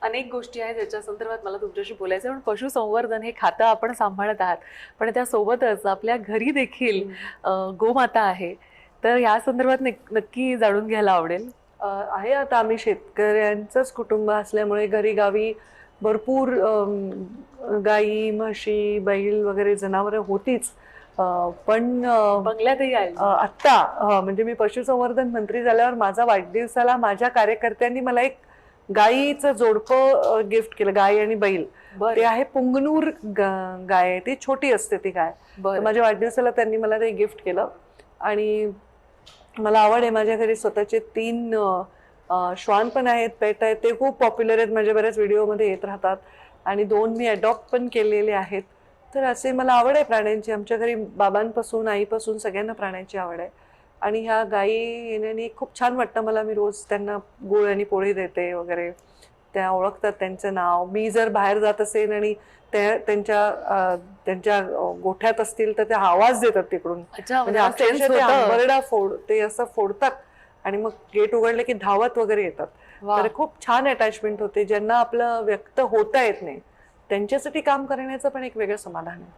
अनेक गोष्टी आहेत ज्याच्या संदर्भात मला तुमच्याशी बोलायचं आहे. पण पशुसंवर्धन हे खातं आपण सांभाळत आहात, पण त्यासोबतच आपल्या घरी देखील गोमाता आहे. तर या संदर्भात नक्की जाणून घ्यायला आवडेल. आहे. आता आम्ही शेतकऱ्यांचंच कुटुंब असल्यामुळे घरी गावी भरपूर गाई, म्हशी, बैल वगैरे जनावरं होतीच. पण बंगल्यातही आहे. आत्ता म्हणजे मी पशुसंवर्धन मंत्री झाल्यावर माझा वाढदिवसाला माझ्या कार्यकर्त्यांनी मला एक गायीचं जोडपं गिफ्ट केलं, गाय आणि बैल. ते आहे पुंगनूर गाय, ती छोटी असते ती गाय. तर माझ्या वाढदिवसाला त्यांनी मला ते गिफ्ट केलं. आणि मला आवड आहे, माझ्या घरी स्वतःचे 3 श्वान पण आहेत, पेट आहेत, ते खूप पॉप्युलर आहेत, माझ्या बऱ्याच व्हिडिओमध्ये येत राहतात. आणि 2 मी अडॉप्ट पण केलेले आहेत. तर असे मला आवड आहे प्राण्यांची. आमच्या घरी बाबांपासून आईपासून सगळ्यांना प्राण्यांची आवड आहे. आणि ह्या गायी येण्याने खूप छान वाटतं मला. मी रोज त्यांना गुळ आणि पोळी देते वगैरे. त्या ओळखतात त्यांचं नाव. मी जर बाहेर जात असेल आणि त्यांच्या गोठ्यात असतील तर ते आवाज देतात तिकडून. म्हणजे अक्षरशः ते असं फोडतात आणि मग गेट उघडले की धावत वगैरे येतात. तर खूप छान अटॅचमेंट होते. ज्यांना आपलं व्यक्त होता येत नाही त्यांच्यासाठी काम करण्याचं पण एक वेगळं समाधान आहे.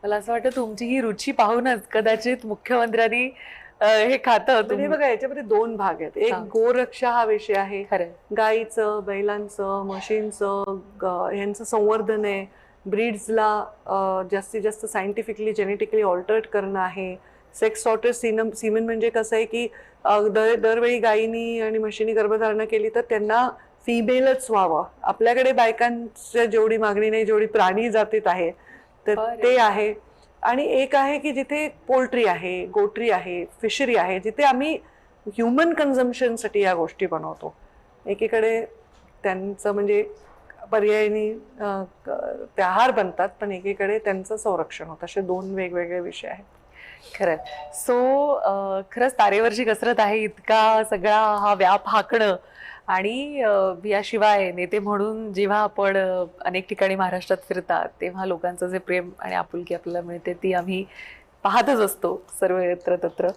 मला असं वाटतं तुमची ही रुची पाहूनच कदाचित मुख्यमंत्र्यांनी हे खातं. म्हणजे बघा, याच्यामध्ये 2 भाग आहेत. एक गोरक्षा हा विषय आहे, गाईचं, बैलांचं, म्हशींचं यांचं संवर्धन आहे. ब्रीड्सला जास्तीत जास्त सायंटिफिकली जेनेटिकली ऑल्टर्ड करणं आहे. सेक्स सॉर्टेड सीमेन म्हणजे कसं आहे की दरवेळी गायीनी आणि म्हशींनी गर्भधारणा केली तर त्यांना फिमेलच व्हावं. आपल्याकडे बायकांच्या जेवढी मागणी नाही जेवढी प्राणी जातीत आहे तर ते आहे. आणि एक आहे की जिथे पोल्ट्री आहे, गोट्री आहे, फिशरी आहे, जिथे आम्ही ह्युमन कन्झम्पशनसाठी या गोष्टी बनवतो. एकीकडे त्यांचं म्हणजे पर्यायी ते आहार बनतात, पण एकीकडे त्यांचं संरक्षण होतं. असे 2 वेगवेगळे विषय आहेत. खरं. सो खरंच तारेवरची कसरत आहे. इतका सगळा हा व्याप हाकणं आणि याशिवाय नेते म्हणून जेव्हा आपण अनेक ठिकाणी महाराष्ट्रात फिरतात तेव्हा लोकांचं जे प्रेम आणि आपुलकी आपल्याला मिळते ती आम्ही पाहतच असतो सर्वत्र तत्र.